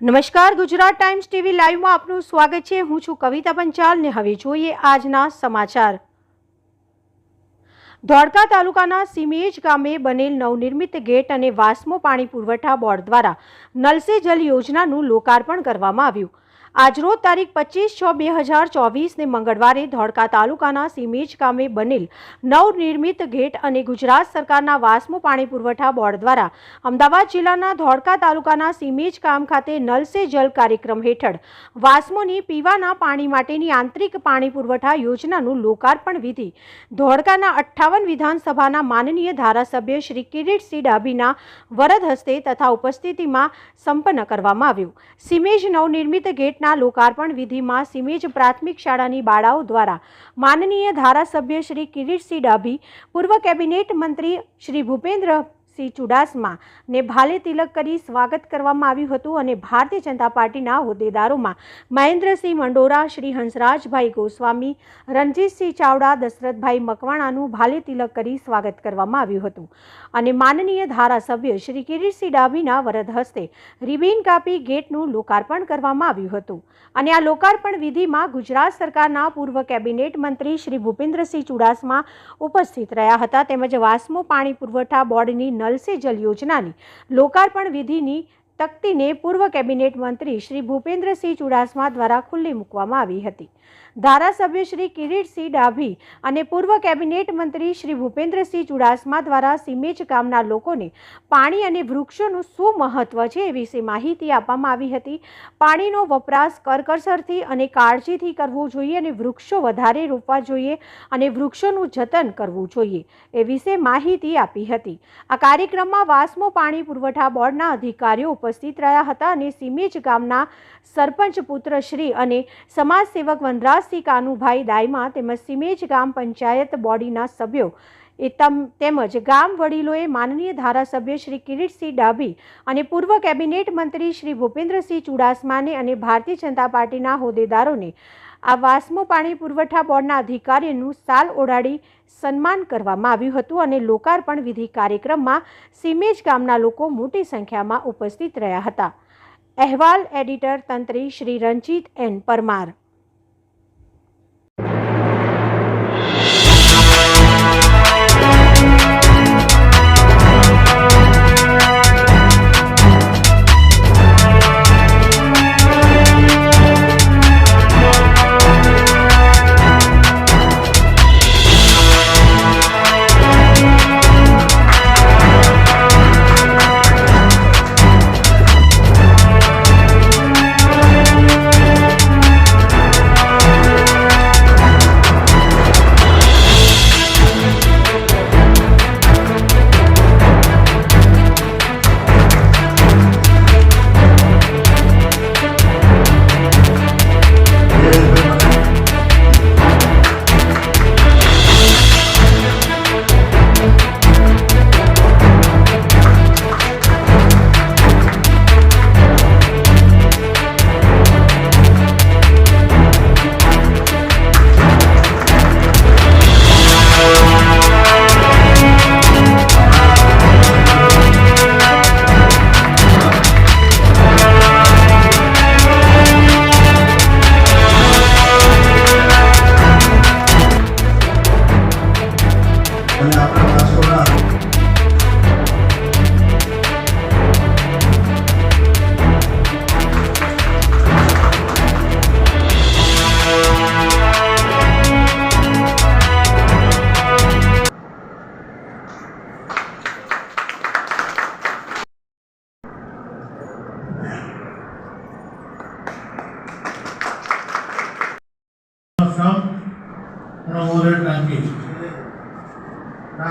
નમસ્કાર, Gujarat times TV લાઈવમાં આપનું સ્વાગત છે। હું છું કવિતા પંચાલ ને હવે જોઈએ આજના સમાચાર। ધોળકા તાલુકાના સીમેજ ગામે બનેલ નવનિર્મિત ગેટ અને વાસ્મો પાણી પુરવઠા બોર્ડ દ્વારા નલ સે જલ યોજનાનું લોકાર્પણ કરવામાં આવ્યું। આજરોજ તારીખ 25/6/2024 ને મંગળવારે ધોળકા તાલુકાના સીમેજ ગામે બનેલ નવનિર્મિત ગેટ અને ગુજરાત સરકારના વાસ્મો પાણી પુરવઠા બોર્ડ દ્વારા અમદાવાદ જિલ્લાના ધોળકા તાલુકાના સીમેજ ગામ ખાતે નલ સે જલ કાર્યક્રમ હેઠળ વાસ્મોની પીવાના પાણી માટેની આંતરિક પાણી પુરવઠા યોજનાનું લોકાર્પણ વિધિ ધોળકાના 58 વિધાનસભાના માનનીય ધારાસભ્ય શ્રી કિરીટસિંહ ડાભીના વરદ હસ્તે તથા ઉપસ્થિતિમાં સંપન્ન કરવામાં આવ્યું। સીમેજ નવનિર્મિત ગેટ લોકાર્પણ વિધિમાં સીમેજ પ્રાથમિક શાળાની બાળાઓ દ્વારા માનનીય ધારાસભ્ય શ્રી કિરીટસિંહ ડાભી, પૂર્વ કેબિનેટ મંત્રી શ્રી ભૂપેન્દ્રસિંહ ચુડાસમા ને ભાલે તિલક કરી સ્વાગત કરવામાં આવ્યું હતું અને ભારતીય જનતા પાર્ટીના હોદ્દેદારોમાં મહેન્દ્રસિંહ મંડોરા, શ્રી હંસરાજભાઈ ગોસ્વામી, રણજીતસિંહ ચાવડા, દશરથભાઈ મકવાણાનું ભાલે તિલક કરી સ્વાગત કરવામાં આવ્યું હતું અને માનનીય ધારાસભ્ય શ્રી કિરીટસિંહ ડાભીના વરદ હસ્તે રિબીન કાપી ગેટનું લોકાર્પણ કરવામાં આવ્યું હતું અને આ લોકાર્પણ વિધિમાં ગુજરાત સરકારના પૂર્વ કેબિનેટ મંત્રી શ્રી ભૂપેન્દ્રસિંહ ચુડાસમા ઉપસ્થિત રહ્યા હતા તેમજ વાસ્મો પાણી પુરવઠા બોર્ડની નલ સે જલ યોજનાની લોકાર્પણ વિધિની તકતીને પૂર્વ કેબિનેટ મંત્રી શ્રી ભૂપેન્દ્રસિંહ ચુડાસમા દ્વારા ખુલ્લી મૂકવામાં આવી હતી। ધારાસભ્ય શ્રી કિરીટસિંહ ડાભી અને પૂર્વ કેબિનેટ મંત્રી શ્રી ભૂપેન્દ્રસિંહ ચુડાસમા દ્વારા સીમેજ ગામના લોકોને પાણી અને વૃક્ષોનું શું મહત્વ છે એ વિશે માહિતી આપવામાં આવી હતી। પાણીનો વપરાશ કરકસરથી અને કાળજીથી કરવો જોઈએ અને વૃક્ષો વધારે રોપવા જોઈએ અને વૃક્ષોનું જતન કરવું જોઈએ એ વિશે માહિતી આપી હતી। આ કાર્યક્રમમાં વાસ્મો પાણી પુરવઠા બોર્ડના અધિકારીઓ ઉપસ્થિત રહ્યા હતા અને સીમેજ ગામના સરપંચ પુત્ર શ્રી અને સમાજ સેવક વનરાજસિંહ કાનુભાઈ દાયમા તેમજ સીમેજ ગામ પંચાયત બોડીના સભ્યો તેમજ ગામ વડીલોએ માનનીય ધારાસભ્ય શ્રી કિરીટસિંહ ડાભી અને પૂર્વ કેબિનેટ મંત્રી શ્રી ભૂપેન્દ્રસિંહ ચુડાસમાને અને ભારતીય જનતા પાર્ટીના હોદ્દેદારોને આ વાસ્મો પાણી પુરવઠા બોર્ડના અધિકારીઓનું શાલ ઓઢાડી સન્માન કરવામાં આવ્યું હતું અને લોકાર્પણ વિધિ કાર્યક્રમમાં સીમેજ ગામના લોકો મોટી સંખ્યામાં ઉપસ્થિત રહ્યા હતા। અહેવાલ એડિટર તંત્રી શ્રી રંજીત એન પરમાર।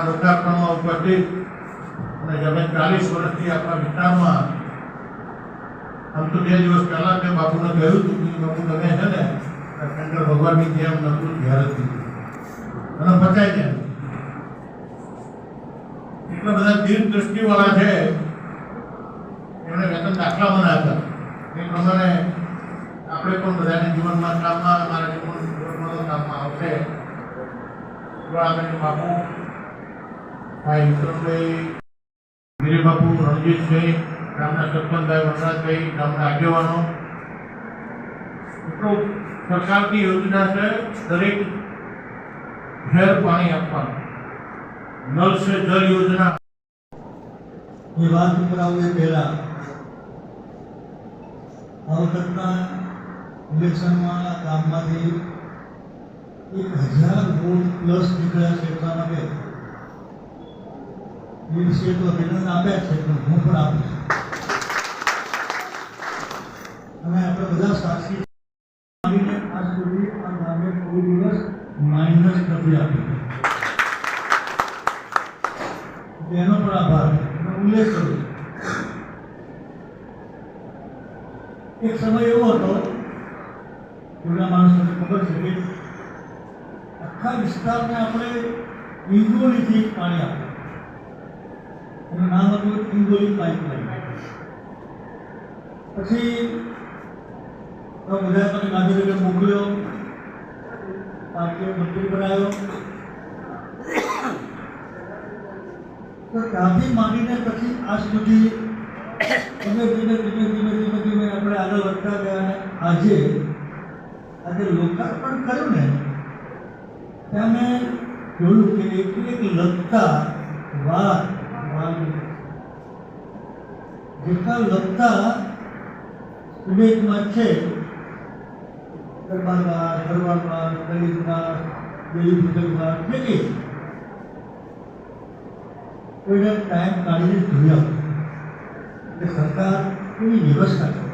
લોકાર્પણમાં ઉપસ્થિત અને અમે 40 વર્ષથી આપણા વિસ્તારમાં આમ તો 2 દિવસ પહેલા મેં બાપુને કહ્યું હતું કે બાપુ તમે છે ને શંકર ભગવાનની જેમ નકરું ધ્યાન દીધું અને પચાઈ જાય એટલા બધા દીર્ઘ દ્રષ્ટિવાળા છે એમણે વેતન દાખલા બનાવ્યા હતા એ પ્રમાણે આપણે પણ બધાને જીવનમાં કામમાં અમારા જીવનમાં કામમાં આવશે આગળ બાપુ ભાઈ વિક્રમભાઈ ગિરી બાપુ રણજીતભાઈ ગામના સરપંચભાઈ વનરાજભાઈ ગામના આગેવાનો એટલું સરકારની યોજના છે દરેક ઘેર પાણી આપવાનું નલ સે જલ યોજના એ વાત ઉપર આવું એ પહેલા આ વખતના ઇલેક્શનમાં ગામમાંથી 1000 વોટ પ્લસ નીકળ્યા છે એટલા માટે એ વિશે તો અભિનંદન આપ્યા છે પણ હું પણ આપું છું અને આપણે બધા સાક્ષી આવીને આજ સુધી આ ગામે કોઈ દિવસ માઇનસ નથી આપ્યું તેનો પણ આભાર ઉલ્લેખ કરું. એક સમય એવો હતો જૂના માણસોને ખબર છે કે આખા વિસ્તારને આપણે ઇન્દોરીથી પાણી આપ્યું. એનું નામ હતું ઇન્દોરી પાઇપલાઇન. પછી બધા મને ગાંધીનગર મોકલ્યો, પાર્ટીએ મંત્રી બનાવ્યો. તો ત્યાંથી માંડીને પછી આજ સુધી ધીમે ધીમે આપણે આગળ વધતા ગયા અને આજે લોકાર્પણ કર્યું ને ત્યાં મેં જોયું કે એક લગતા વાત જેટલા લગતા વિવેકમાં છે દરબારબાર, દરબારબાર, દલિતબાર, દેવી કે કોઈને ટાઈમ કાઢીને જોયા કે સરકાર કેવી વ્યવસ્થા કરે.